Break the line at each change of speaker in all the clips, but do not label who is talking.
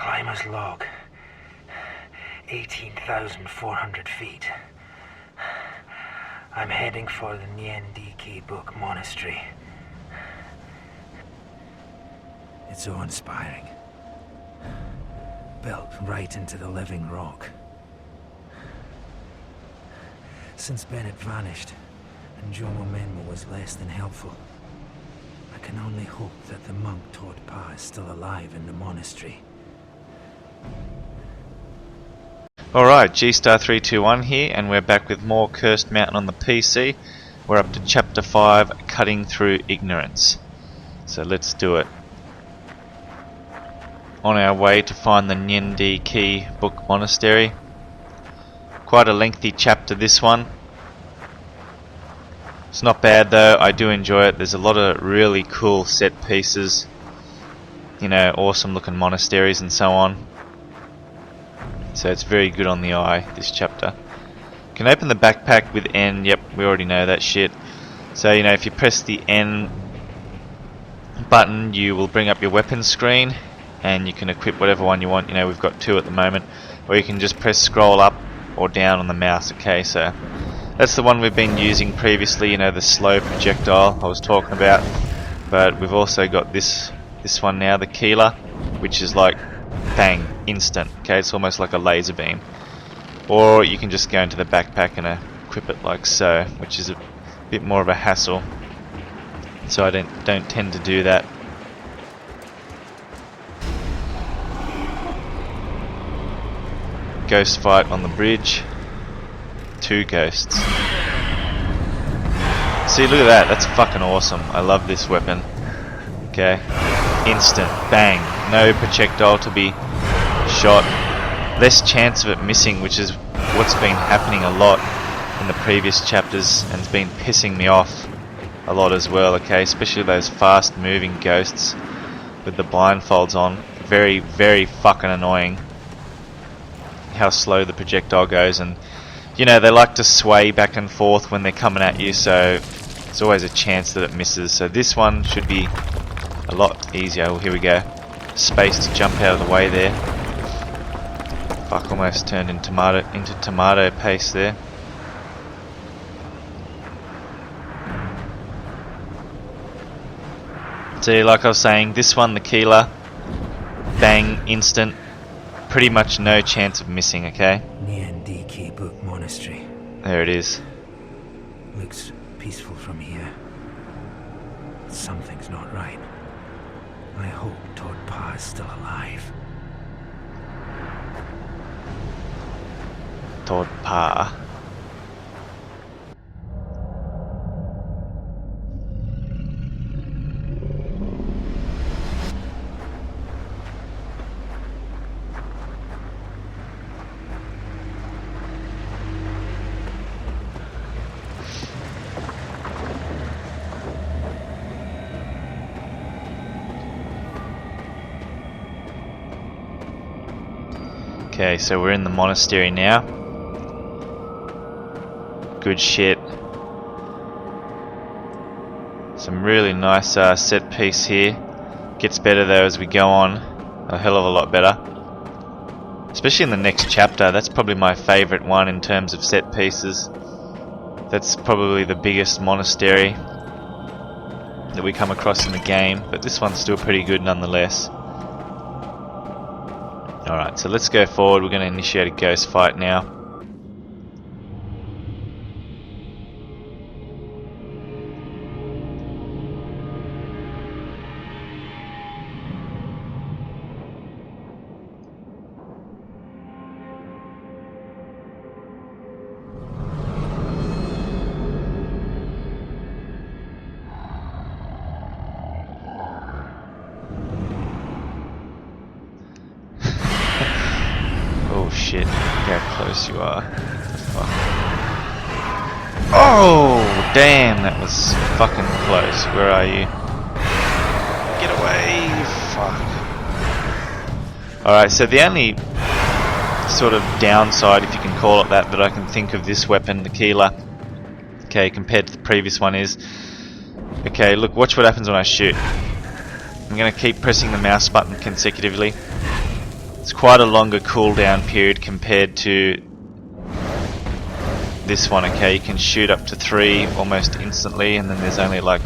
climber's log. 18,400 feet. I'm heading for the Nyendiki Book Monastery. It's awe-inspiring. Built right into the living rock. Since Bennett vanished, and Jomo Menmo was less than helpful, I can only hope that the monk Thodar is still alive in the monastery.
Alright, G*321 here, and we're back with more Cursed Mountain on the PC. We're up to Chapter 5, Cutting Through Ignorance. So let's do it. On our way to find the Nyendiki Book Monastery. Quite a lengthy chapter, this one. It's not bad though, I do enjoy it. There's a lot of really cool set pieces. You know, awesome looking monasteries and so on. So it's very good on the eye, this chapter. You can open the backpack with N. Yep, we already know that shit. So, you know, if you press the N button, you will bring up your weapons screen, and you can equip whatever one you want. You know, we've got 2 at the moment. Or you can just press scroll up or down on the mouse. Okay, so that's the one we've been using previously, you know, the slow projectile I was talking about. But we've also got this one now, the Keeler, which is like bang, instant. Okay, it's almost like a laser beam. Or you can just go into the backpack and equip it like so, which is a bit more of a hassle. So I don't tend to do that. Ghost fight on the bridge. 2 ghosts. See, look at that. That's fucking awesome. I love this weapon. Okay. Instant. Bang. No projectile to be shot. Less chance of it missing, which is what's been happening a lot in the previous chapters, and it's been pissing me off a lot as well, okay? Especially those fast moving ghosts with the blindfolds on. Very, very fucking annoying how slow the projectile goes, and you know, they like to sway back and forth when they're coming at you, so there's always a chance that it misses. So this one should be a lot easier. Well, here we go. Space to jump out of the way there. Fuck, almost turned into tomato paste there. So like I was saying, this one, the Keeler, bang, instant, pretty much no chance of missing, okay?
Nyendiki Book Monastery.
There it is.
Looks peaceful from here. Something's not right. I hope Thodar is still alive.
Thodar. Okay, so we're in the monastery now. Good shit. Some really nice set piece here. Gets better though as we go on. A hell of a lot better. Especially in the next chapter. That's probably my favourite one in terms of set pieces. That's probably the biggest monastery that we come across in the game. But this one's still pretty good nonetheless. Alright, so let's go forward. We're going to initiate a ghost fight now. Oh shit, look how close you are. Fuck. Oh, damn, that was fucking close. Where are you? Get away, fuck. Alright, so the only sort of downside, if you can call it that I can think of this weapon, the Keeler, okay, compared to the previous one is, okay, look, watch what happens when I shoot. I'm going to keep pressing the mouse button consecutively. It's quite a longer cooldown period compared to this one, okay? You can shoot up to 3 almost instantly, and then there's only like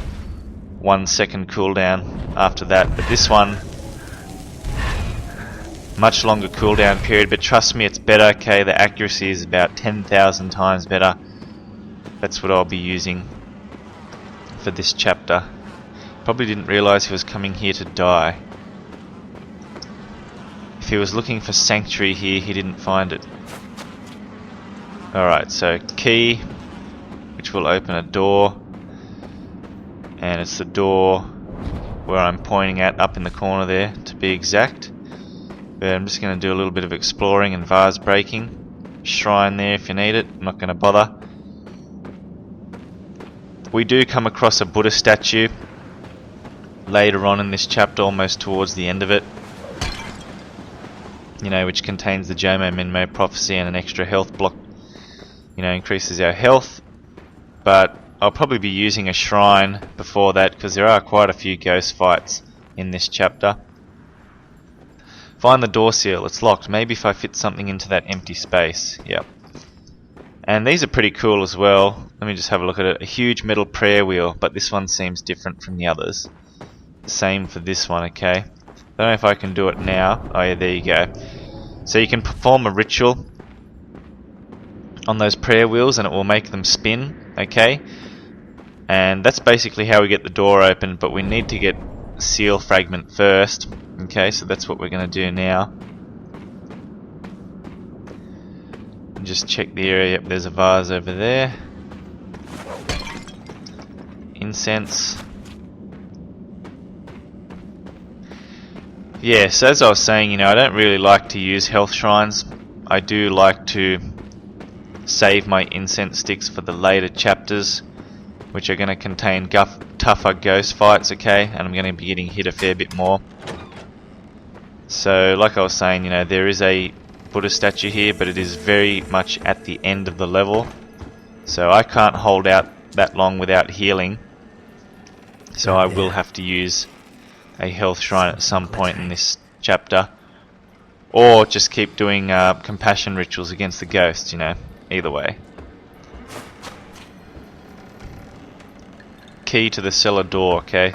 1 second cooldown after that. But this one, much longer cooldown period, but trust me, it's better, okay? The accuracy is about 10,000 times better. That's what I'll be using for this chapter. Probably didn't realise he was coming here to die. If he was looking for sanctuary here, he didn't find it. Alright, so key, which will open a door. And it's the door where I'm pointing at, up in the corner there, to be exact. But I'm just going to do a little bit of exploring and vase breaking. Shrine there if you need it, I'm not going to bother. We do come across a Buddha statue later on in this chapter, almost towards the end of it. You know, which contains the Jomo Menmo prophecy and an extra health block. You know, increases our health. But I'll probably be using a shrine before that, because there are quite a few ghost fights in this chapter. Find the door seal, it's locked. Maybe if I fit something into that empty space. Yep. And these are pretty cool as well. Let me just have a look at it. A huge metal prayer wheel, but this one seems different from the others. Same for this one, okay? I don't know if I can do it now. Oh yeah, there you go. So you can perform a ritual on those prayer wheels and it will make them spin, okay? And that's basically how we get the door open, but we need to get a seal fragment first. Okay, so that's what we're going to do now. And just check the area. Yep, there's a vase over there. Incense. Yeah, so as I was saying, you know, I don't really like to use health shrines. I do like to save my incense sticks for the later chapters, which are going to contain tougher ghost fights, okay? And I'm going to be getting hit a fair bit more. So, like I was saying, you know, there is a Buddha statue here, but it is very much at the end of the level. So I can't hold out that long without healing. So I will have to use a health shrine at some point in this chapter. Or just keep doing compassion rituals against the ghosts, you know, either way. Key to the cellar door, okay?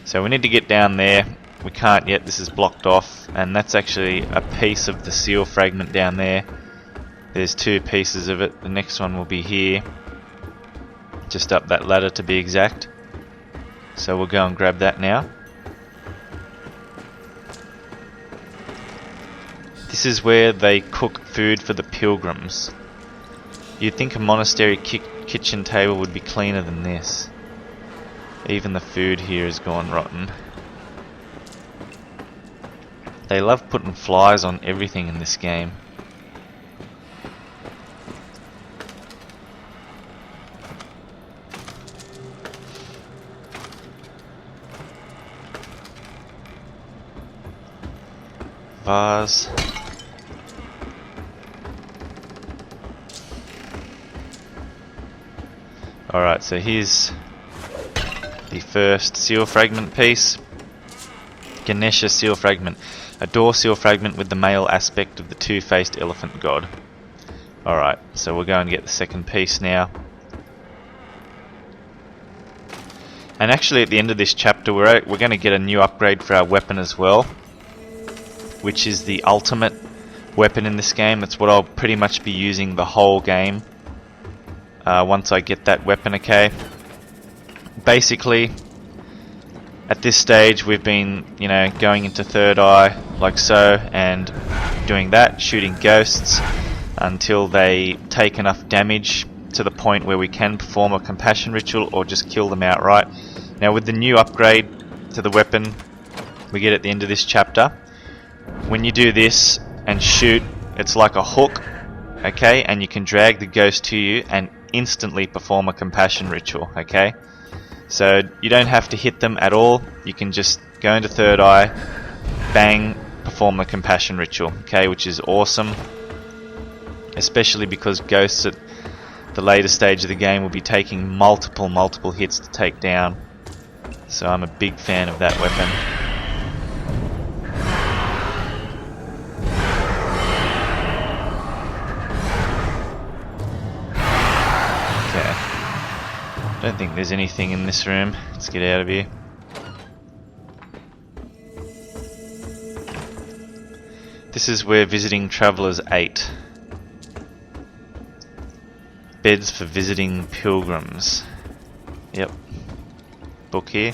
So we need to get down there. We can't yet, this is blocked off, and that's actually a piece of the seal fragment down there. There's 2 pieces of it. The next one will be here, just up that ladder to be exact. So we'll go and grab that now. This is where they cook food for the pilgrims. You'd think a monastery kitchen table would be cleaner than this. Even the food here has gone rotten. They love putting flies on everything in this game. Vase. Alright, so here's the first seal fragment piece. Ganesha seal fragment. A door seal fragment with the male aspect of the 2-faced elephant god. Alright, so we'll go and get the second piece now. And actually at the end of this chapter we're going to get a new upgrade for our weapon as well, which is the ultimate weapon in this game. That's what I'll pretty much be using the whole game once I get that weapon, okay? Basically, at this stage we've been, you know, going into third eye like so and doing that, shooting ghosts until they take enough damage to the point where we can perform a compassion ritual or just kill them outright. Now with the new upgrade to the weapon we get at the end of this chapter, when you do this and shoot, it's like a hook, okay, and you can drag the ghost to you and instantly perform a compassion ritual, okay? So you don't have to hit them at all. You can just go into third eye, bang, perform the compassion ritual, okay, which is awesome. Especially because ghosts at the later stage of the game will be taking multiple hits to take down. So I'm a big fan of that weapon. don't think there's anything in this room. Let's get out of here. This is where visiting travellers ate. Beds for visiting pilgrims. Yep. Book here.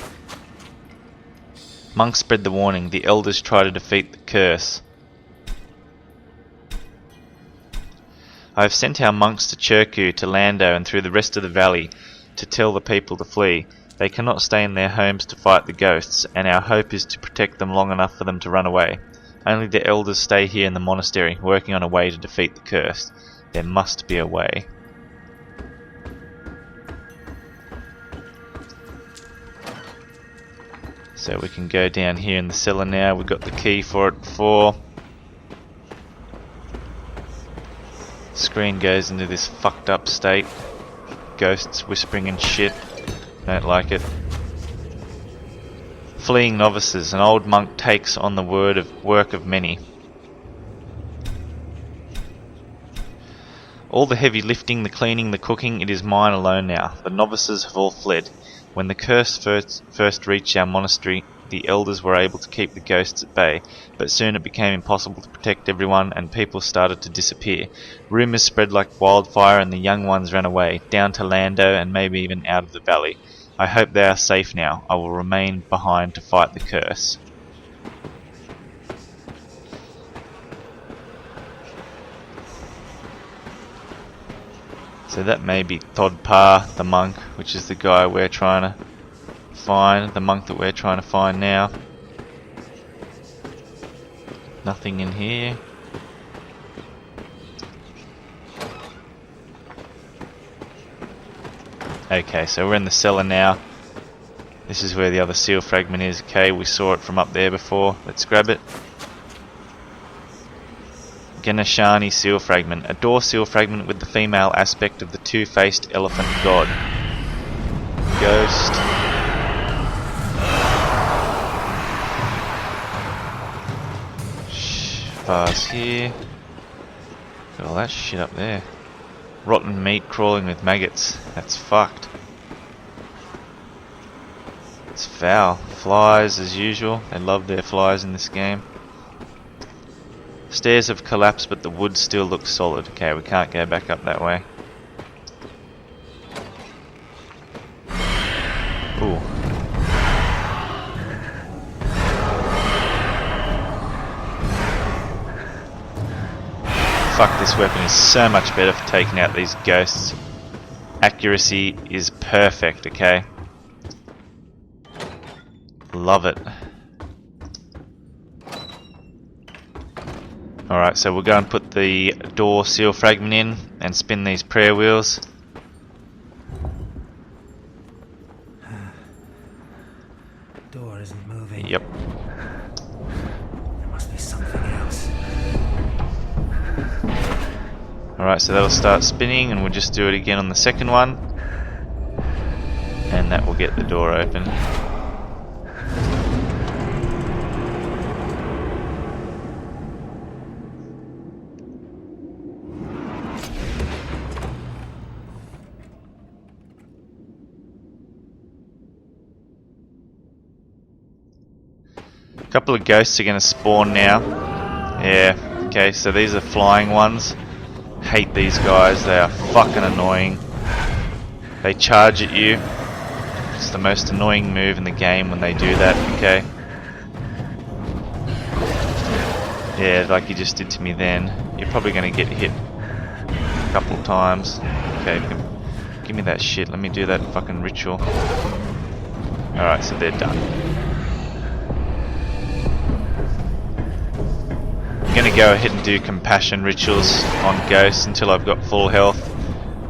Monks spread the warning. The elders try to defeat the curse. I have sent our monks to Cherku, to Lando, and through the rest of the valley to tell the people to flee. They cannot stay in their homes to fight the ghosts, and our hope is to protect them long enough for them to run away. Only the elders stay here in the monastery, working on a way to defeat the curse. There must be a way. So we can go down here in the cellar now. We got the key for it before. Screen goes into this fucked up state. Ghosts whispering and shit. Don't like it. Fleeing novices. An old monk takes on the work of many. All the heavy lifting, the cleaning, the cooking, it is mine alone now. The novices have all fled. When the curse first reached our monastery, the elders were able to keep the ghosts at bay, but soon it became impossible to protect everyone and people started to disappear. Rumours spread like wildfire and the young ones ran away, down to Lando and maybe even out of the valley. I hope they are safe now. I will remain behind to fight the curse. So that may be Thodar, the monk, which is the guy we're trying to find, the monk that we're trying to find now. Nothing in here. Okay, so we're in the cellar now. This is where the other seal fragment is. Okay, we saw it from up there before. Let's grab it. Ganeshani seal fragment. A door seal fragment with the female aspect of the two-faced elephant god. Ghost. Vase here. Got all that shit up there. Rotten meat crawling with maggots. That's fucked. It's foul. Flies as usual. They love their flies in this game. Stairs have collapsed but the wood still looks solid. Okay, we can't go back up that way. Ooh. Fuck, this weapon is so much better for taking out these ghosts. Accuracy is perfect, okay? Love it. Alright, so we'll go and put the door seal fragment in and spin these prayer wheels.
Door isn't moving.
Yep.
There must be something else.
Alright, so that'll start spinning and we'll just do it again on the second one. And that will get the door open. A couple of ghosts are going to spawn now. Yeah, okay, so these are flying ones. Hate these guys, they are fucking annoying. They charge at you. It's the most annoying move in the game when they do that, okay? Yeah, like you just did to me then. You're probably going to get hit a couple times. Okay, give me that shit, let me do that fucking ritual. Alright, so they're done. I'm going to go ahead and do compassion rituals on ghosts until I've got full health.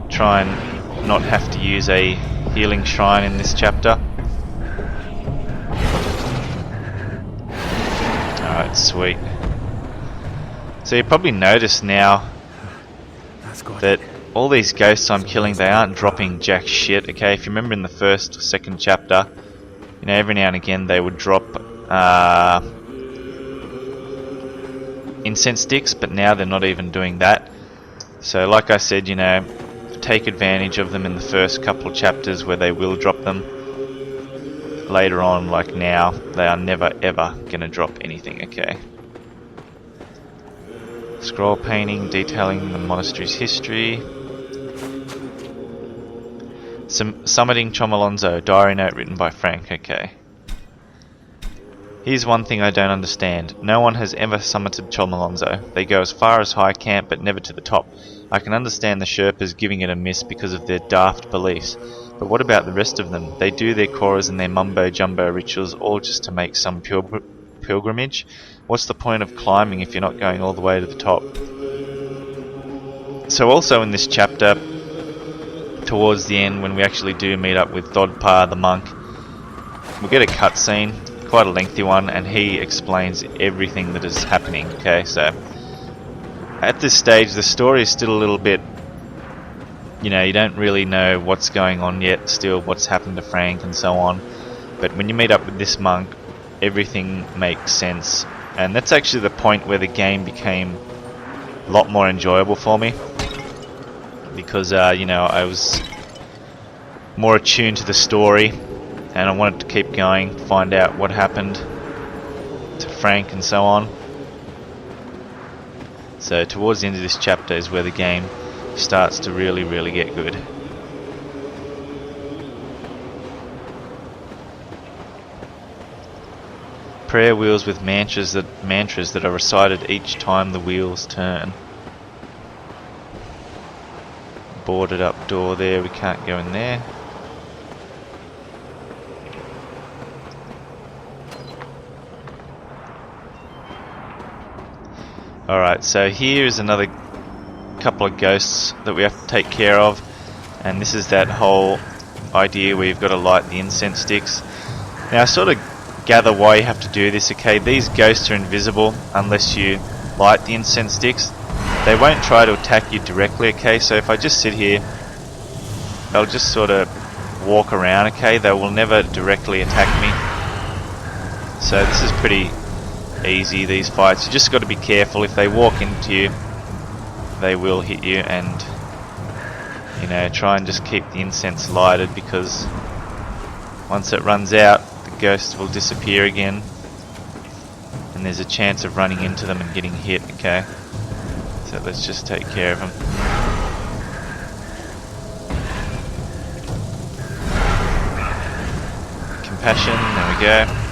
Try and not have to use a healing shrine in this chapter. Alright, sweet. So you probably noticed now that all these ghosts I'm killing, they aren't dropping jack shit, okay? If you remember in the first or second chapter, you know, every now and again they would drop incense sticks, but now they're not even doing that. So like I said, you know, take advantage of them in the first couple of chapters where they will drop them. Later on, like now, they are never ever gonna drop anything, okay? Scroll painting detailing the monastery's history. Summiting Chomolonzo, diary note written by Frank, okay. Here's one thing I don't understand. No one has ever summited Chomolonzo. They go as far as High Camp but never to the top. I can understand the Sherpas giving it a miss because of their daft beliefs. But what about the rest of them? They do their Koras and their mumbo-jumbo rituals all just to make some pilgrimage? What's the point of climbing if you're not going all the way to the top? So also in this chapter, towards the end, when we actually do meet up with Thodar the monk, we get a cutscene, quite a lengthy one, and he explains everything that is happening, okay? So at this stage the story is still a little bit, you know, you don't really know what's going on yet, still what's happened to Frank and so on. But when you meet up with this monk, everything makes sense. And that's actually the point where the game became a lot more enjoyable for me. Because, you know, I was more attuned to the story. And I wanted to keep going, find out what happened to Frank and so on. So towards the end of this chapter is where the game starts to really, really get good. Prayer wheels with mantras that are recited each time the wheels turn. Boarded up door there, we can't go in there. Alright, so here is another couple of ghosts that we have to take care of, and this is that whole idea where you've got to light the incense sticks. Now I sort of gather why you have to do this, okay? These ghosts are invisible unless you light the incense sticks. They won't try to attack you directly, okay? So if I just sit here, they'll just sort of walk around, okay? They will never directly attack me. So this is pretty easy, these fights. You just got to be careful. If they walk into you, they will hit you, and you know, try and just keep the incense lighted, because once it runs out the ghost will disappear again and there's a chance of running into them and getting hit, okay? So let's just take care of them. Compassion, there we go.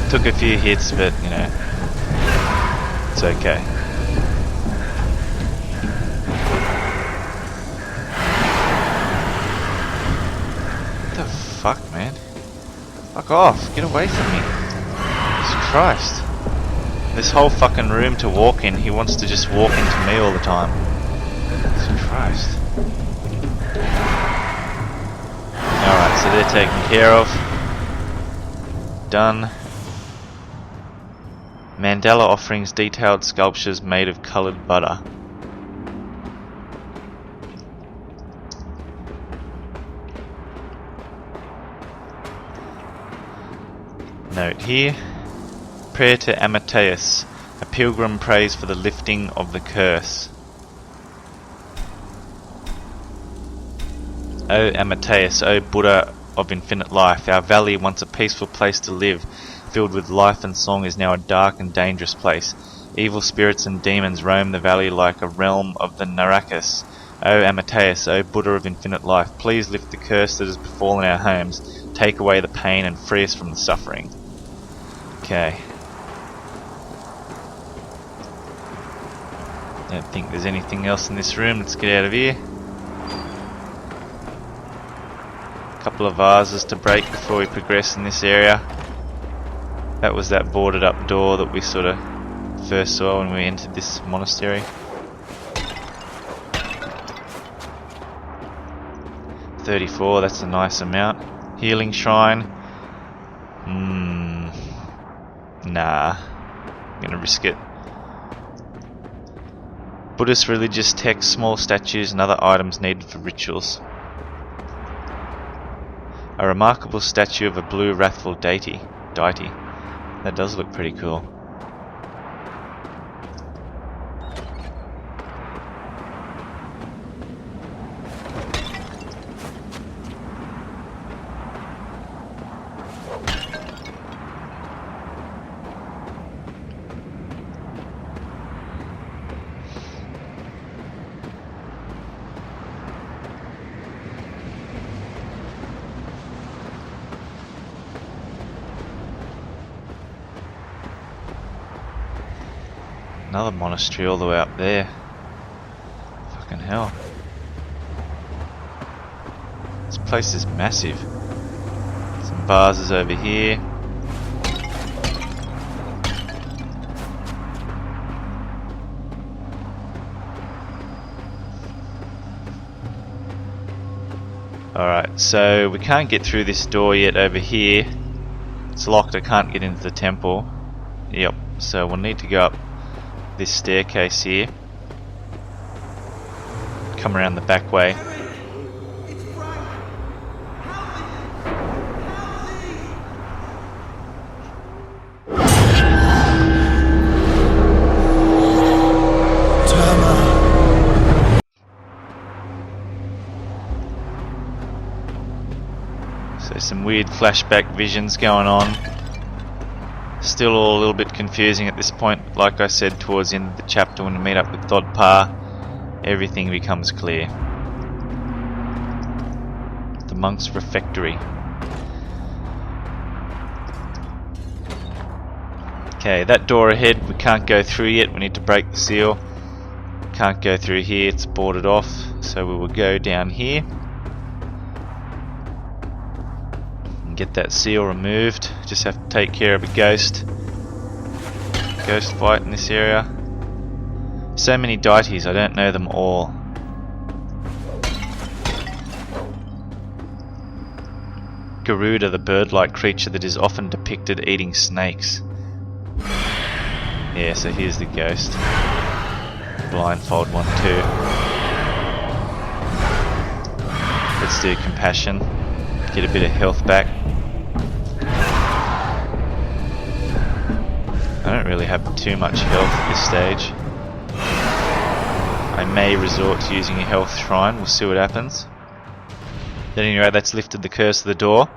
Took a few hits, but you know, it's okay. What the fuck, man? Fuck off, get away from me. Jesus Christ. This whole fucking room to walk in, he wants to just walk into me all the time. Jesus Christ. Alright, so they're taken care of. Done. Mandala offerings, detailed sculptures made of coloured butter. Note here, prayer to Amateus, a pilgrim prays for the lifting of the curse. O Amateus, O Buddha of infinite life, our valley, once a peaceful place to live, filled with life and song, is now a dark and dangerous place. Evil spirits and demons roam the valley like a realm of the Narakas. O Amateus, O Buddha of infinite life, please lift the curse that has befallen our homes, take away the pain and free us from the suffering. Okay. Don't think there's anything else in this room. Let's get out of here. Couple of vases to break before we progress in this area. That was that boarded up door that we sort of first saw when we entered this monastery. 34, that's a nice amount. Healing shrine. Nah. I'm gonna risk it. Buddhist religious texts, small statues and other items needed for rituals. A remarkable statue of a blue wrathful deity. That does look pretty cool. Another monastery all the way up there. Fucking hell. This place is massive. Some vases over here. Alright, so we can't get through this door yet over here. It's locked, I can't get into the temple. Yep, so we'll need to go up this staircase here. Come around the back way. So some weird flashback visions going on. Still all a little bit confusing at this point. Like I said towards the end of the chapter, when we meet up with Thodar, everything becomes clear. The monk's refectory. Okay, that door ahead we can't go through yet, we need to break the seal. Can't go through here, it's boarded off, so we will go down here and get that seal removed. Just have to take care of a ghost fight in this area. So many deities, I don't know them all. Garuda, the bird-like creature that is often depicted eating snakes. Yeah, so here's the ghost. Blindfold one too. Let's do compassion. Get a bit of health back. I don't really have too much health at this stage. I may resort to using a health shrine, we'll see what happens. But anyway, that's lifted the curse of the door.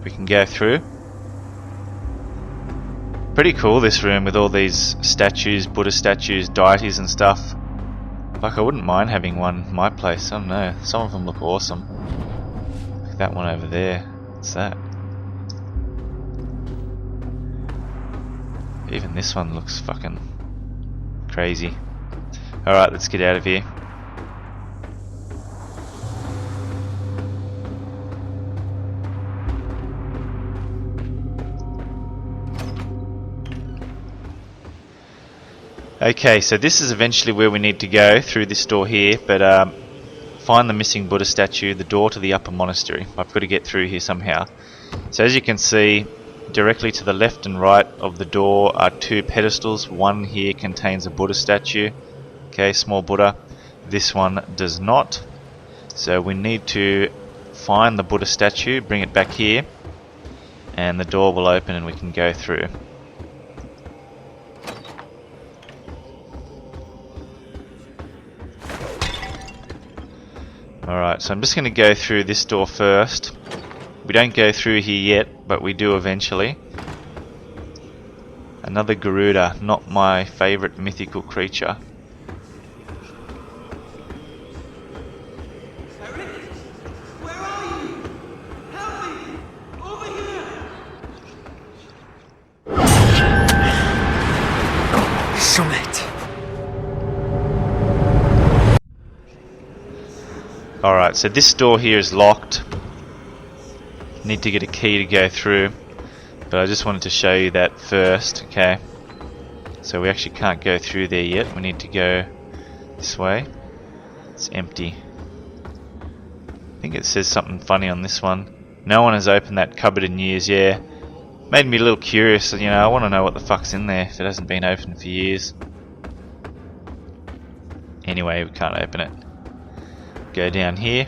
We can go through. Pretty cool this room with all these statues, Buddha statues, deities and stuff. Like I wouldn't mind having one in my place, I don't know. Some of them look awesome. Like that one over there. What's that? Even this one looks fucking crazy. Alright, let's get out of here. Okay, so this is eventually where we need to go, through this door here, but find the missing Buddha statue, the door to the upper monastery. I've got to get through here somehow. So as you can see, directly to the left and right of the door are two pedestals. One here contains a Buddha statue. Okay, small Buddha. This one does not. So we need to find the Buddha statue, bring it back here, and the door will open and we can go through. Alright, so I'm just going to go through this door first. We don't go through here yet, but we do eventually. Another Garuda, not my favourite mythical creature.
Where are you? Help me! Over here!
Summit!
Alright, so this door here is locked. Need to get a key to go through. But I just wanted to show you that first, okay? So we actually can't go through there yet. We need to go this way. It's empty. I think it says something funny on this one. No one has opened that cupboard in years, yeah. Made me a little curious, you know, I want to know what the fuck's in there if it hasn't been opened for years. Anyway, we can't open it. Go down here.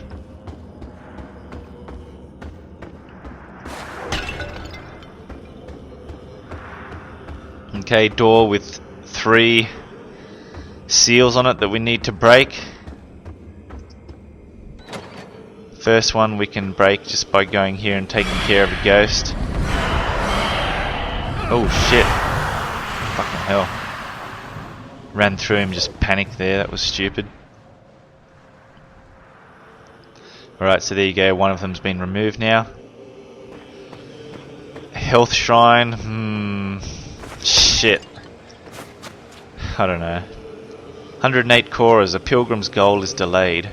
Okay, door with 3 seals on it that we need to break. First one we can break just by going here and taking care of a ghost. Oh shit. Fucking hell. Ran through him, just panicked there, that was stupid. Alright, so there you go, one of them's been removed now. Health shrine, shit. I don't know. 108 Korras, a pilgrim's goal is delayed.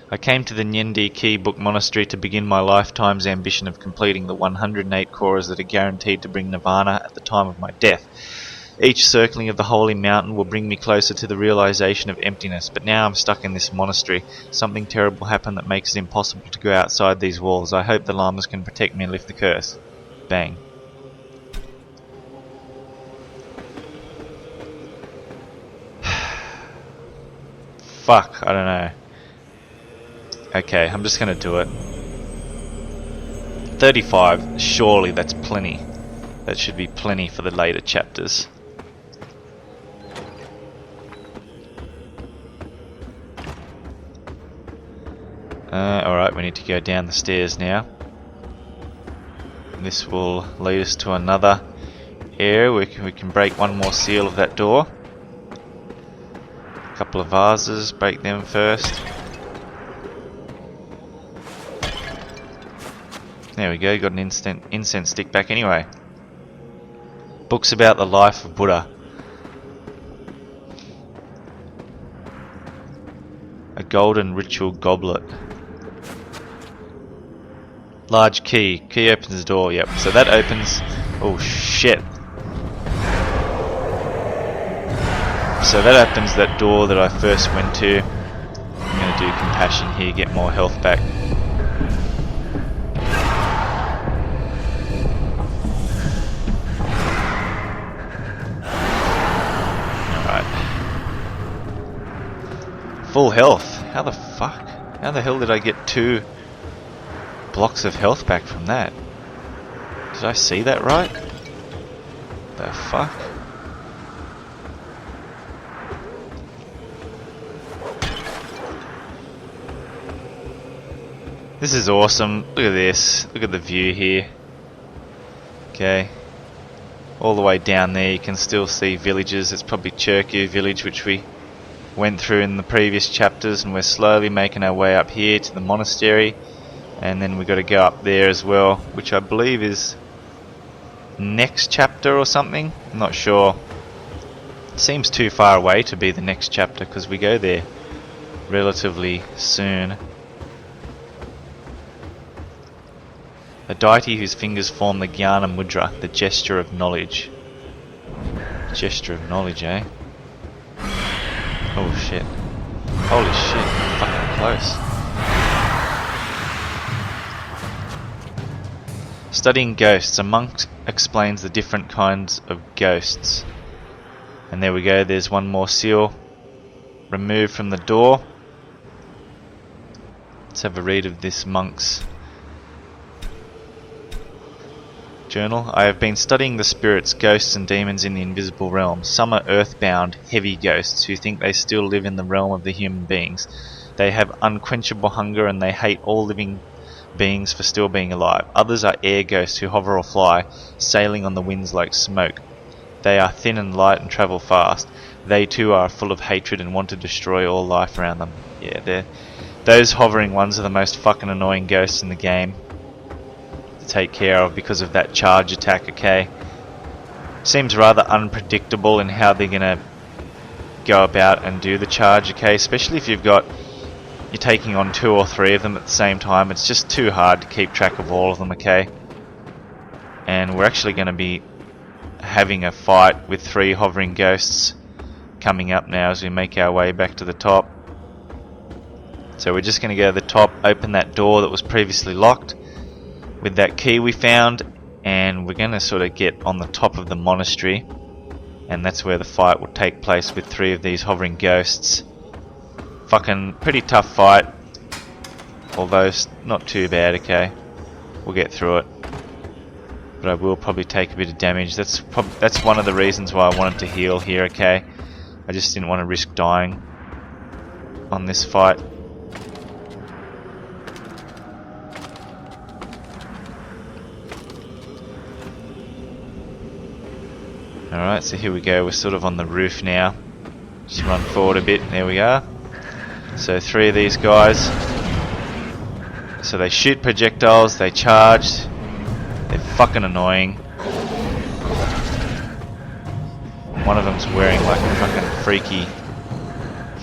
I came to the Nyendi Key Book Monastery to begin my lifetime's ambition of completing the 108 Korras that are guaranteed to bring Nirvana at the time of my death. Each circling of the holy mountain will bring me closer to the realization of emptiness, but now I'm stuck in this monastery. Something terrible happened that makes it impossible to go outside these walls. I hope the lamas can protect me and lift the curse. Bang. Fuck, I don't know. Okay, I'm just gonna do it. 35, surely that's plenty. That should be plenty for the later chapters. Alright, we need to go down the stairs now. This will lead us to another area. We can break one more seal of that door. A couple of vases, break them first. There we go, got an incense stick back anyway. Books about the life of Buddha. A golden ritual goblet. Large key. Key opens the door, yep. So that opens... Oh shit. So that opens that door that I first went to. I'm going to do compassion here, get more health back. Full health. How the fuck? How the hell did I get 2 blocks of health back from that? Did I see that right? The fuck? This is awesome. Look at this. Look at the view here. Okay. All the way down there you can still see villages. It's probably Cherku village, which we went through in the previous chapters, and we're slowly making our way up here to the monastery, and then we've got to go up there as well, which I believe is next chapter or something. I'm not sure. It seems too far away to be the next chapter because we go there relatively soon. A deity whose fingers form the Jnana Mudra, the gesture of knowledge. Gesture of knowledge, eh? Oh shit. Holy shit, fucking close. Studying ghosts. A monk explains the different kinds of ghosts. And there we go, there's one more seal removed from the door. Let's have a read of this monk's journal. I have been studying the spirits, ghosts and demons in the invisible realm. Some are earthbound, heavy ghosts who think they still live in the realm of the human beings. They have unquenchable hunger and they hate all living beings for still being alive. Others are air ghosts who hover or fly, sailing on the winds like smoke. They are thin and light and travel fast. They too are full of hatred and want to destroy all life around them. Yeah, those hovering ones are the most fucking annoying ghosts in the game to take care of because of that charge attack, okay? Seems rather unpredictable in how they're gonna go about and do the charge, okay? Especially if you're taking on 2 or 3 of them at the same time. It's just too hard to keep track of all of them, okay? And we're actually gonna be having a fight with 3 hovering ghosts coming up now as we make our way back to the top. So we're just gonna go to the top, open that door that was previously locked with that key we found, and we're going to sort of get on the top of the monastery, and that's where the fight will take place with 3 of these hovering ghosts. Fucking pretty tough fight, although not too bad, okay? We'll get through it. But I will probably take a bit of damage. That's one of the reasons why I wanted to heal here, okay? I just didn't want to risk dying on this fight. Alright, so here we go, we're sort of on the roof now. Just run forward a bit, there we are. So 3 of these guys. So they shoot projectiles, they charge. They're fucking annoying. One of them's wearing like a fucking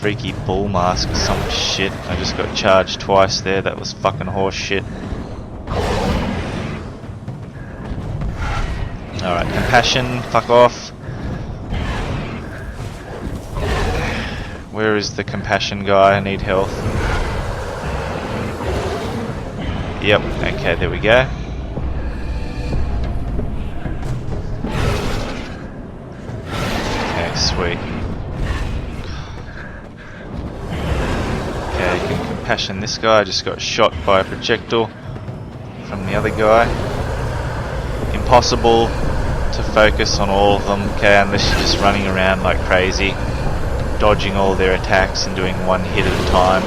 freaky bull mask or some shit. I just got charged twice there. That was fucking horse shit. Alright, compassion, fuck off. Where is the compassion guy? I need health. Yep, okay, there we go. Okay, sweet. Okay, you can compassion this guy. I just got shot by a projectile from the other guy. Impossible to focus on all of them, okay, unless you're just running around like crazy, dodging all their attacks and doing one hit at a time.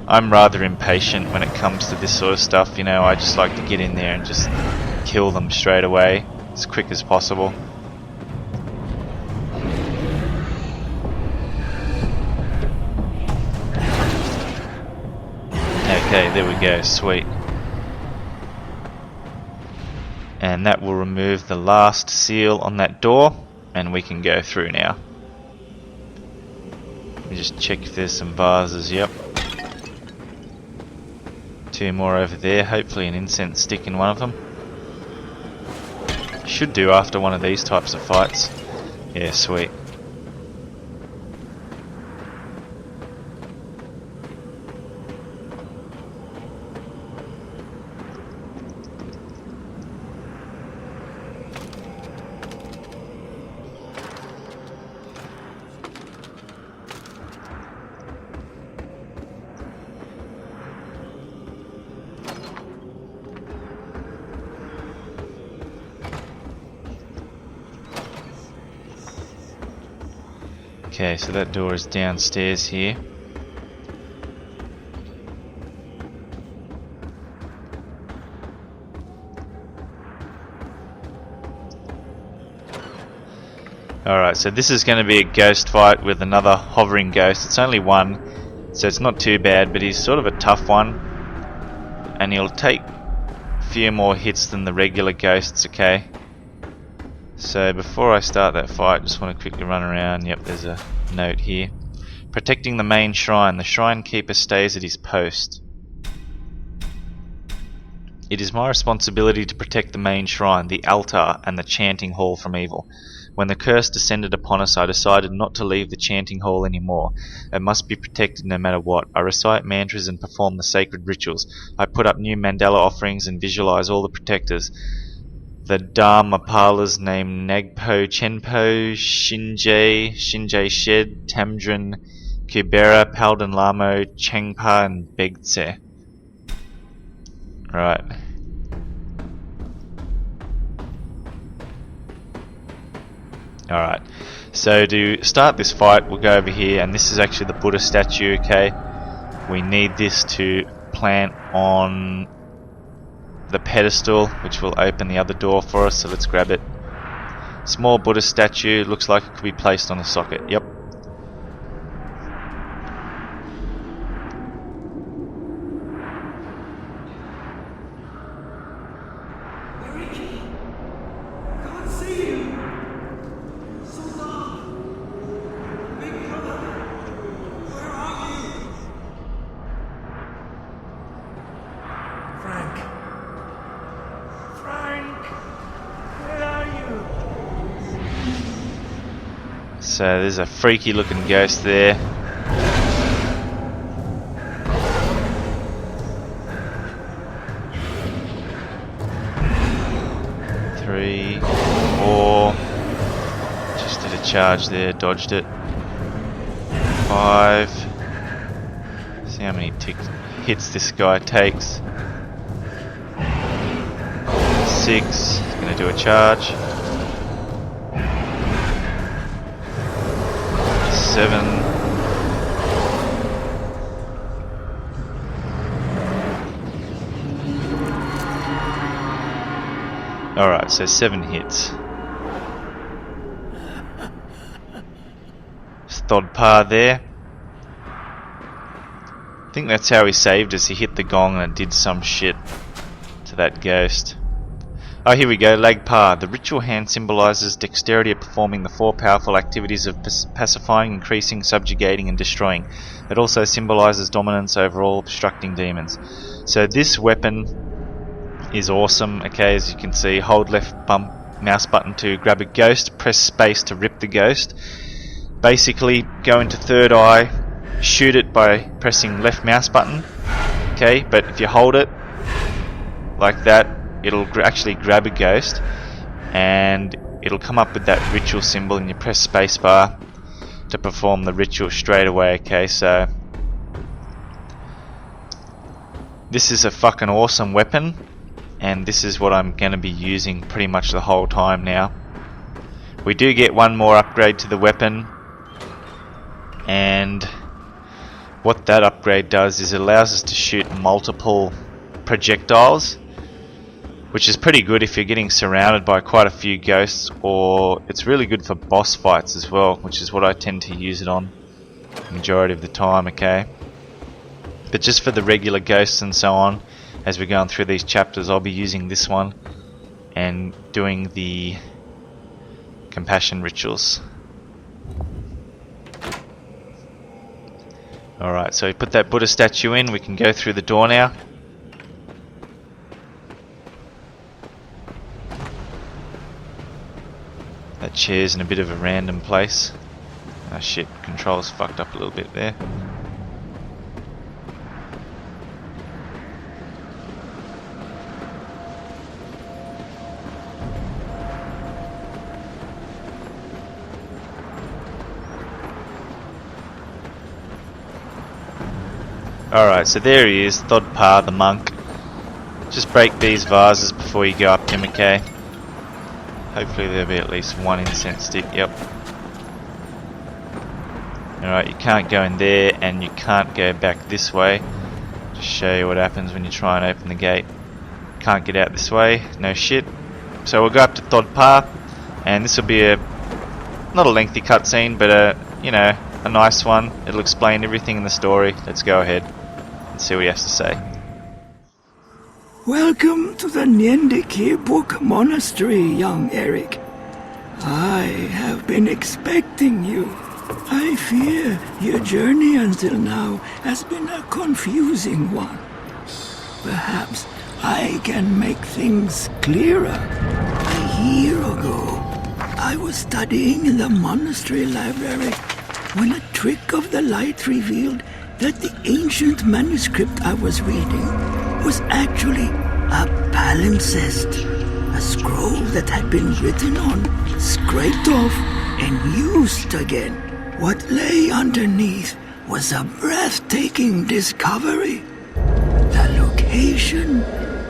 I'm rather impatient when it comes to this sort of stuff, you know. I just like to get in there and just kill them straight away, as quick as possible. Okay, there we go, sweet. And that will remove the last seal on that door, and we can go through now. Let me just check if there's some vases. Yep. 2 more over there, hopefully an incense stick in one of them. Should do after one of these types of fights. Yeah, sweet. Okay, so that door is downstairs here. Alright, so this is going to be a ghost fight with another hovering ghost. It's only one, so it's not too bad, but he's sort of a tough one. And he'll take a few more hits than the regular ghosts, okay? So before I start that fight, just want to quickly run around. Yep, there's a note here. Protecting the main shrine. The shrine keeper stays at his post. It is my responsibility to protect the main shrine, the altar, and the chanting hall from evil. When the curse descended upon us, I decided not to leave the chanting hall anymore. It must be protected no matter what. I recite mantras and perform the sacred rituals. I put up new mandala offerings and visualize all the protectors. The Dharmapalas named Nagpo, Chenpo, Shinjay Shed, Tamdrin, Kubera, Palden Lamo, Chengpa, and Begtse. Right. Alright. So to start this fight, we'll go over here, and this is actually the Buddha statue, okay? We need this to plant on the pedestal, which will open the other door for us, so let's grab it. Small Buddha statue, looks like it could be placed on a socket. Yep.
Ricky! Can't see you! Thodar! Big brother! Where are you?
Frank! Frank! Where are you?
So there's a freaky looking ghost there. Three, four. Just did a charge there, dodged it. 5. See how many hits this guy takes. 6. Gonna do a charge. 7. Alright, so 7 hits. Thodar there. I think that's how he saved us. He hit the gong and it did some shit to that ghost. Oh, here we go. Lagpa. The ritual hand symbolizes dexterity at performing the 4 powerful activities of pacifying, increasing, subjugating, and destroying. It also symbolizes dominance over all obstructing demons. So this weapon is awesome. Okay, as you can see, hold left mouse button to grab a ghost, press space to rip the ghost. Basically, go into third eye, shoot it by pressing left mouse button. Okay, but if you hold it like that, it'll actually grab a ghost, and it'll come up with that ritual symbol, and you press spacebar to perform the ritual straight away. Okay, so this is a fucking awesome weapon, and this is what I'm going to be using pretty much the whole time now. We do get one more upgrade to the weapon, and what that upgrade does is it allows us to shoot multiple projectiles, which is pretty good if you're getting surrounded by quite a few ghosts, or it's really good for boss fights as well, which is what I tend to use it on the majority of the time. Okay, but just for the regular ghosts and so on, as we're going through these chapters, I'll be using this one and doing the compassion rituals. Alright, so we put that Buddha statue in, we can go through the door now. That chair's in a bit of a random place. Oh shit, controls fucked up a little bit there. Alright, so there he is, Thodar the monk. Just break these vases before you go up to him, okay? Hopefully there'll be at least one incense stick, yep. Alright, you can't go in there, and you can't go back this way. Just show you what happens when you try and open the gate. Can't get out this way, no shit. So we'll go up to Thodar, and this will be not a lengthy cutscene, but you know, a nice one. It'll explain everything in the story. Let's go ahead and see what he has to say.
Welcome to the Nyendikibuk Monastery, young Eric. I have been expecting you. I fear your journey until now has been a confusing one. Perhaps I can make things clearer. A year ago, I was studying in the monastery library when a trick of the light revealed that the ancient manuscript I was reading was actually a palimpsest, a scroll that had been written on, scraped off, and used again. What lay underneath was a breathtaking discovery: the location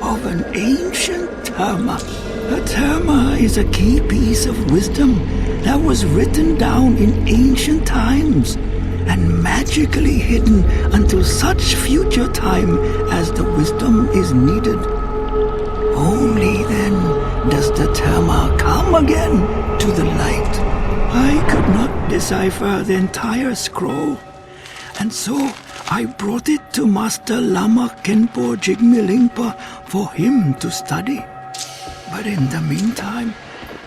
of an ancient terma. A terma is a key piece of wisdom that was written down in ancient times and magically hidden until such future time as the wisdom is needed. Only then does the terma come again to the light. I could not decipher the entire scroll, and so I brought it to Master Lama Kenpo Jigmilingpa for him to study. But in the meantime,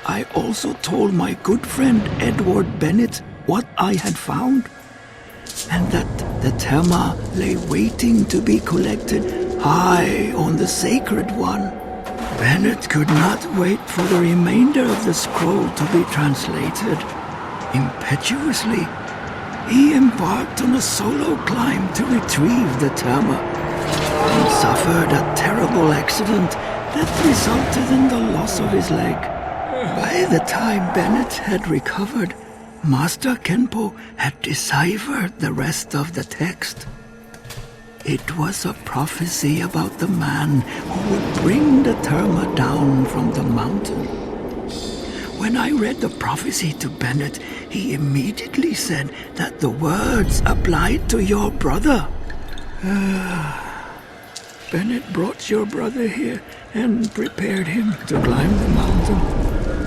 I also told my good friend Edward Bennett what I had found, and that the terma lay waiting to be collected high on the sacred one. Bennett could not wait for the remainder of the scroll to be translated. Impetuously, he embarked on a solo climb to retrieve the terma, and suffered a terrible accident that resulted in the loss of his leg. By the time Bennett had recovered, Master Kenpo had deciphered the rest of the text. It was a prophecy about the man who would bring the terma down from the mountain. When I read the prophecy to Bennett, he immediately said that the words applied to your brother. Bennett brought your brother here and prepared him to climb the mountain.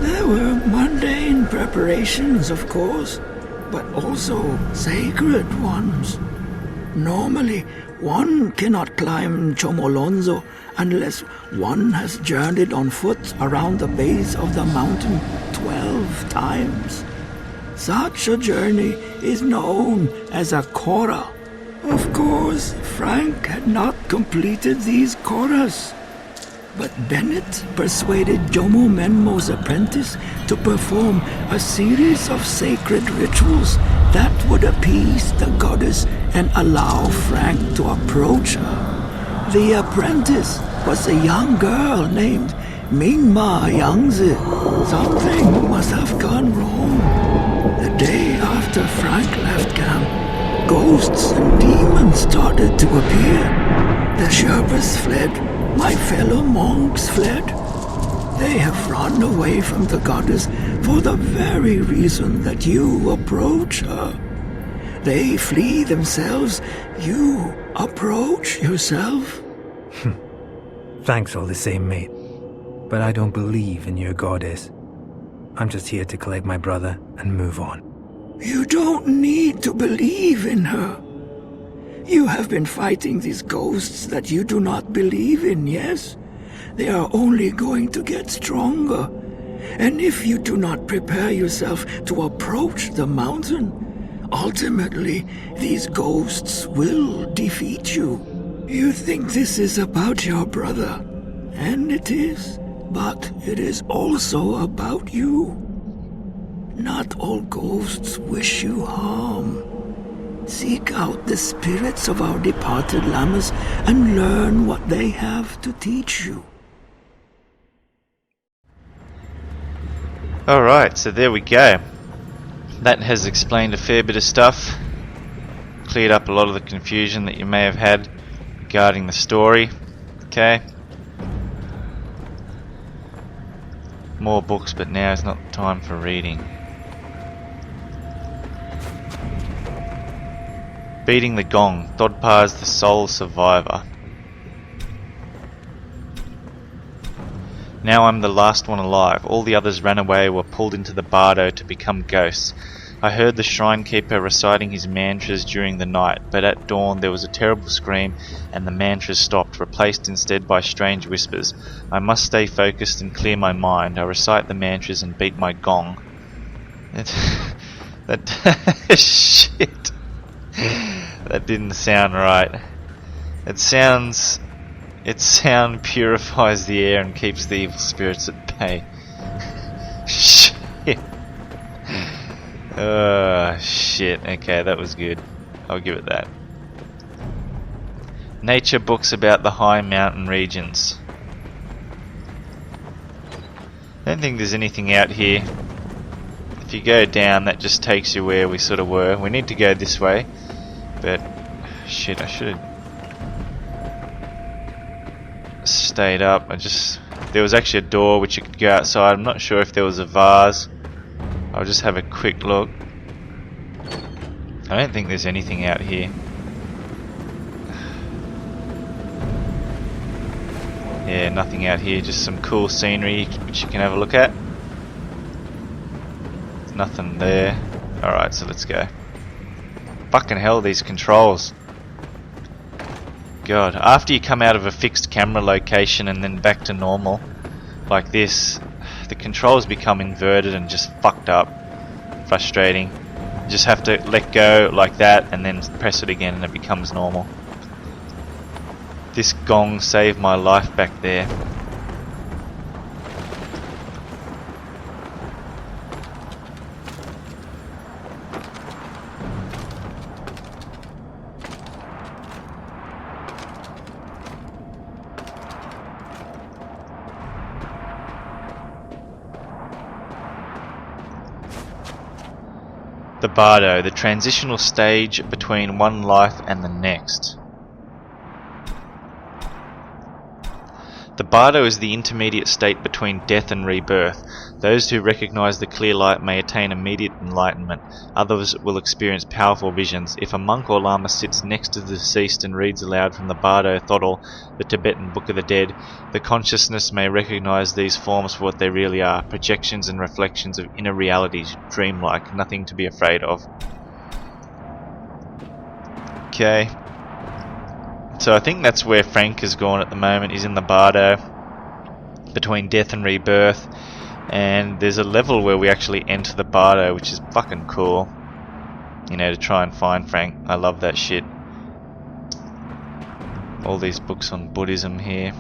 There were mundane preparations, of course, but also sacred ones. Normally, One cannot climb Chomolonzo unless one has journeyed on foot around the base of the mountain 12 times. Such a journey is known as a Kora. Of course, Frank had not completed these Koras. But Bennett persuaded Jomo Menmo's apprentice to perform a series of sacred rituals that would appease the goddess and allow Frank to approach her. The apprentice was a young girl named Mingma Yangzi. Something must have gone wrong. The day after Frank left camp, ghosts and demons started to appear. The Sherpas fled. My fellow monks fled. They have run away from the goddess for the very reason that you approach her. They flee themselves. You approach yourself.
Thanks all the same, mate. But I don't believe in your goddess. I'm just here to collect my brother and move on.
You don't need to believe in her. You have been fighting these ghosts that you do not believe in, yes? They are only going to get stronger. And if you do not prepare yourself to approach the mountain, ultimately these ghosts will defeat you. You think this is about your brother, and it is, but it is also about you. Not all ghosts wish you harm. Seek out the spirits of our departed lamas and learn what they have to teach you.
Alright, so there we go. That has explained a fair bit of stuff. Cleared up a lot of the confusion that you may have had regarding the story. Okay. More books, but now is not the time for reading. Beating the gong. Thodar is the sole survivor. Now I'm the last one alive. All the others ran away or were pulled into the bardo to become ghosts. I heard the shrine keeper reciting his mantras during the night, but at dawn there was a terrible scream and the mantras stopped, replaced instead by strange whispers. I must stay focused and clear my mind. I recite the mantras and beat my gong. Shit. That didn't sound right. Sound purifies the air and keeps the evil spirits at bay. Shit. Shit. Okay, that was good. I'll give it that. Nature books about the high mountain regions. I don't think there's anything out here. If you go down, that just takes you where we sort of were. We need to go this way. But, shit, I should have stayed up. There was actually a door which you could go outside. I'm not sure if there was a vase. I'll just have a quick look. I don't think there's anything out here. Yeah, nothing out here. Just some cool scenery which you can have a look at. There's nothing there. Alright, so let's go. Fucking hell, these controls. God, after you come out of a fixed camera location and then back to normal, like this, the controls become inverted and just fucked up. Frustrating. You just have to let go like that and then press it again and it becomes normal. This gong saved my life back there. The bardo, the transitional stage between one life and the next. The bardo is the intermediate state between death and rebirth. Those who recognize the clear light may attain immediate enlightenment. Others will experience powerful visions. If a monk or lama sits next to the deceased and reads aloud from the Bardo Thodar, the Tibetan Book of the Dead, the consciousness may recognize these forms for what they really are, projections and reflections of inner realities, dreamlike, nothing to be afraid of. Okay. So I think that's where Frank is gone at the moment. He's in the Bardo between Death and Rebirth, and there's a level where we actually enter the Bardo, which is fucking cool. You know, to try and find Frank. I love that shit. All these books on Buddhism here.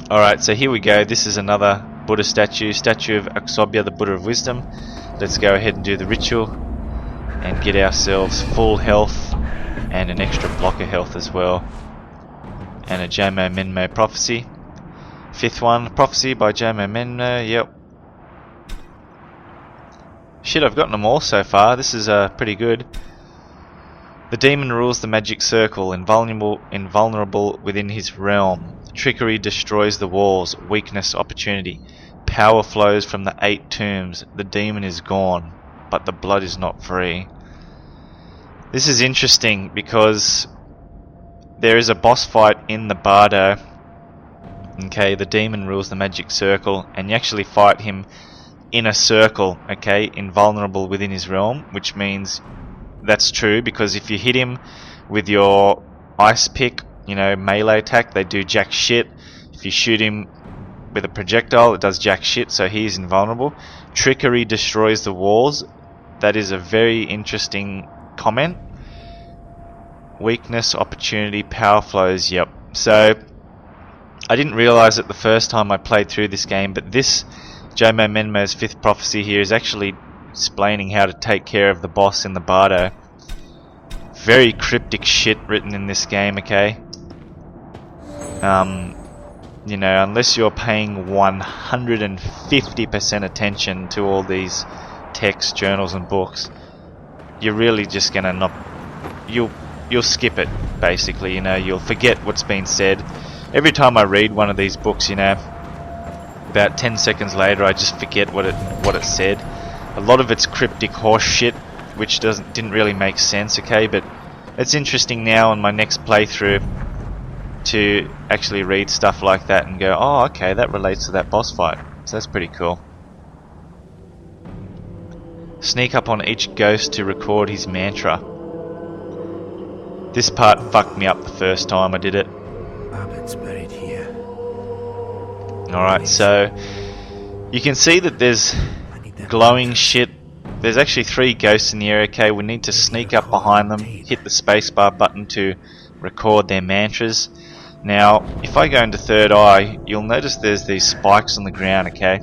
Alright, so here we go. This is another Buddha statue. Statue of Aksobya, the Buddha of Wisdom. Let's go ahead and do the ritual and get ourselves full health and an extra block of health as well. And a Jomo Menmo prophecy. Fifth one, prophecy by Jomo Menmo. Yep. Shit, I've gotten them all so far. This is pretty good. The demon rules the magic circle, invulnerable within his realm. Trickery destroys the walls, weakness, opportunity. Power flows from the 8 tombs. The demon is gone, but the blood is not free. This is interesting because there is a boss fight in the Bardo. Okay, the demon rules the magic circle, and you actually fight him in a circle, okay, invulnerable within his realm, which means that's true because if you hit him with your ice pick, you know, melee attack, they do jack shit. If you shoot him with a projectile, it does jack shit, so he is invulnerable. Trickery destroys the walls. That is a very interesting comment. Weakness, opportunity, power flows, yep. So, I didn't realise it the first time I played through this game, but this Jomo Menmo's 5th prophecy here is actually explaining how to take care of the boss in the Bardo. Very cryptic shit written in this game, okay? You know, unless you're paying 150% attention to all these texts, journals and books, you're really just gonna not... You'll skip it, basically, you know, you'll forget what's been said. Every time I read one of these books, you know, about 10 seconds later I just forget what it said. A lot of it's cryptic horse shit, which didn't really make sense, okay, but it's interesting now on my next playthrough to actually read stuff like that and go, oh, okay, that relates to that boss fight. So that's pretty cool. Sneak up on each ghost to record his mantra. This part fucked me up the first time I did it.
Babbitt's buried here.
Alright, so you can see that there's glowing shit. There's actually 3 ghosts in the area, okay? We need to sneak up behind them, hit the spacebar button to record their mantras. Now, if I go into Third Eye, you'll notice there's these spikes on the ground, okay?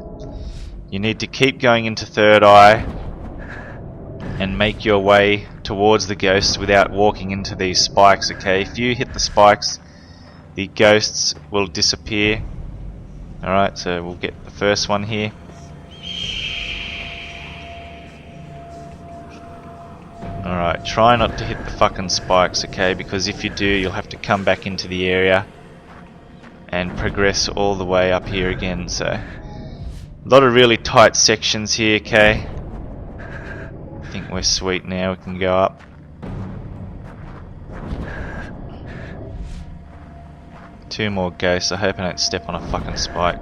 You need to keep going into Third Eye and make your way towards the ghosts without walking into these spikes, okay? If you hit the spikes, the ghosts will disappear. Alright, so we'll get the first one here. Alright, try not to hit the fucking spikes, okay? Because if you do, you'll have to come back into the area and progress all the way up here again, so... A lot of really tight sections here, okay? I think we're sweet now, we can go up. Two more ghosts, I hope I don't step on a fucking spike.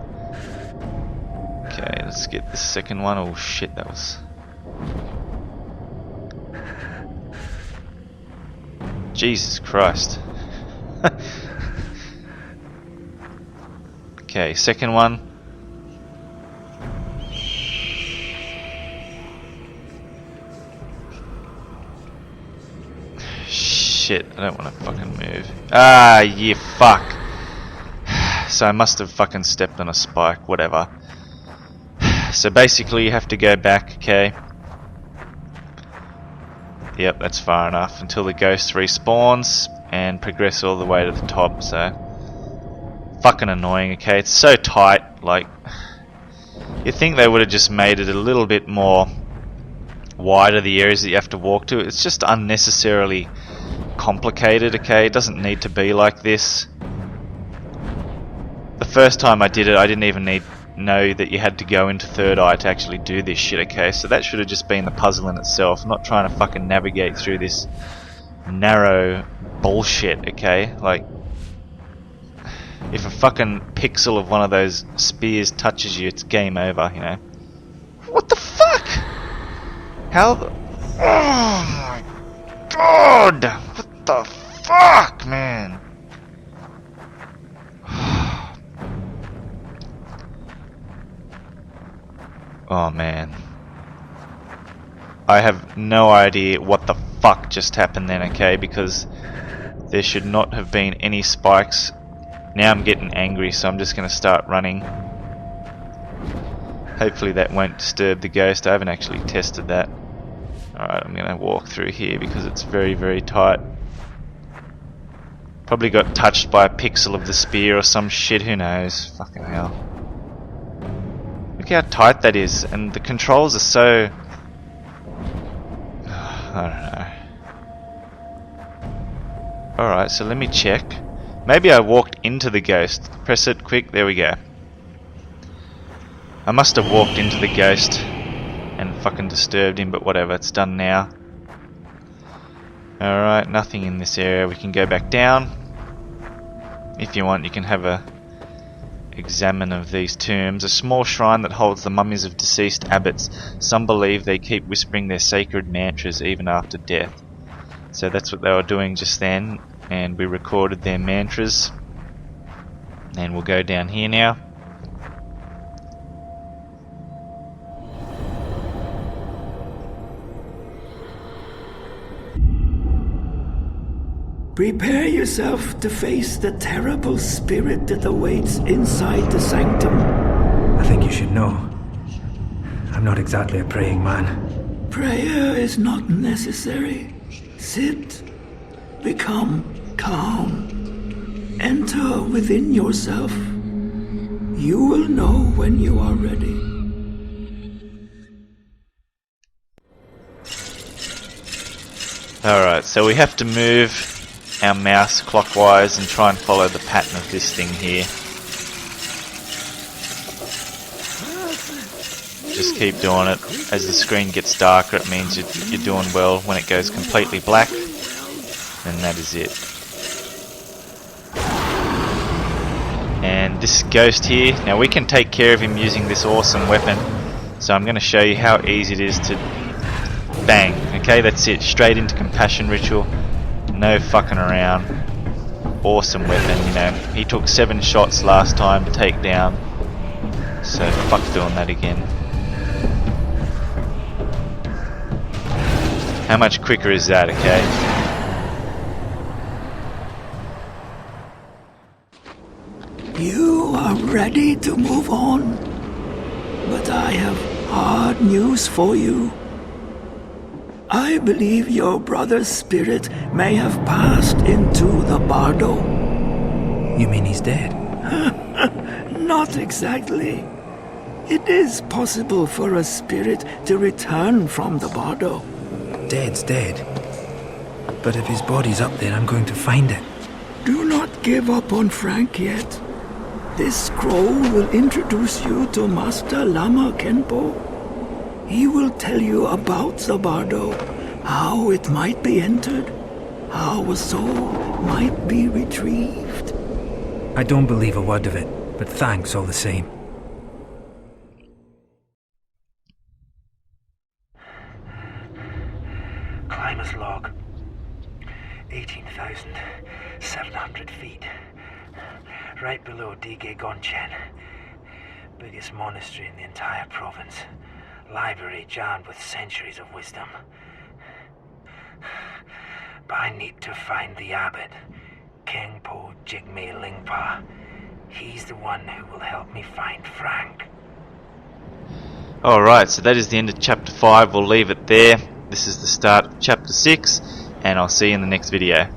Okay, let's get the second one. Oh shit, that was... Jesus Christ. Okay, second one. Shit, I don't want to fucking move. Ah, you fuck. So I must have fucking stepped on a spike, whatever. So basically you have to go back, okay? Yep, that's far enough until the ghost respawns and progress all the way to the top, so fucking annoying, okay? It's so tight, like you'd think they would have just made it a little bit more wider, the areas that you have to walk to. It's just unnecessarily complicated, okay? It doesn't need to be like this. The first time I did it, I didn't even know that you had to go into Third Eye to actually do this shit, okay? So that should have just been the puzzle in itself, not trying to fucking navigate through this narrow bullshit, okay? Like, if a fucking pixel of one of those spears touches you, it's game over, you know? What the fuck? How the... Oh my god! What the fuck, man? Oh man. I have no idea what the fuck just happened then, okay? Because there should not have been any spikes. Now I'm getting angry, so I'm just going to start running. Hopefully that won't disturb the ghost. I haven't actually tested that. Alright, I'm going to walk through here because it's very, very tight. Probably got touched by a pixel of the spear or some shit, who knows. Fucking hell. Look how tight that is, and the controls are so... I don't know. Alright, so let me check. Maybe I walked into the ghost. Press it quick, there we go. I must have walked into the ghost and fucking disturbed him, but whatever, it's done now. Alright, nothing in this area. We can go back down. If you want, you can have a examine of these tombs. A small shrine that holds the mummies of deceased abbots. Some believe they keep whispering their sacred mantras even after death. So that's what they were doing just then, and we recorded their mantras. And we'll go down here now.
Prepare yourself to face the terrible spirit that awaits inside the sanctum.
I think you should know. I'm not exactly a praying man.
Prayer is not necessary. Sit. Become calm. Enter within yourself. You will know when you are ready.
Alright, so we have to move our mouse clockwise and try and follow the pattern of this thing here. Just keep doing it. As the screen gets darker, it means you're doing well. When it goes completely black, then that is it. And this ghost here, now we can take care of him using this awesome weapon. So I'm going to show you how easy it is to bang. Okay, that's it. Straight into compassion ritual. No fucking around. Awesome weapon, you know. He took 7 shots last time to take down. So fuck doing that again. How much quicker is that, okay?
You are ready to move on. But I have hard news for you. I believe your brother's spirit may have passed into the bardo.
You mean he's dead?
Not exactly. It is possible for a spirit to return from the bardo.
Dead's dead. But if his body's up there, I'm going to find it.
Do not give up on Frank yet. This scroll will introduce you to Master Lama Kenpo. He will tell you about the bardo, how it might be entered, how a soul might be retrieved.
I don't believe a word of it, but thanks all the same. Climber's log. 18,700 feet. Right below Dige Gonchen. Biggest monastery in the entire province. Library jammed with centuries of wisdom. But I need to find the abbot, Kengpo Jigme Lingpa. He's the one who will help me find Frank.
Alright, so that is the end of chapter 5. We'll leave it there. This is the start of chapter 6, and I'll see you in the next video.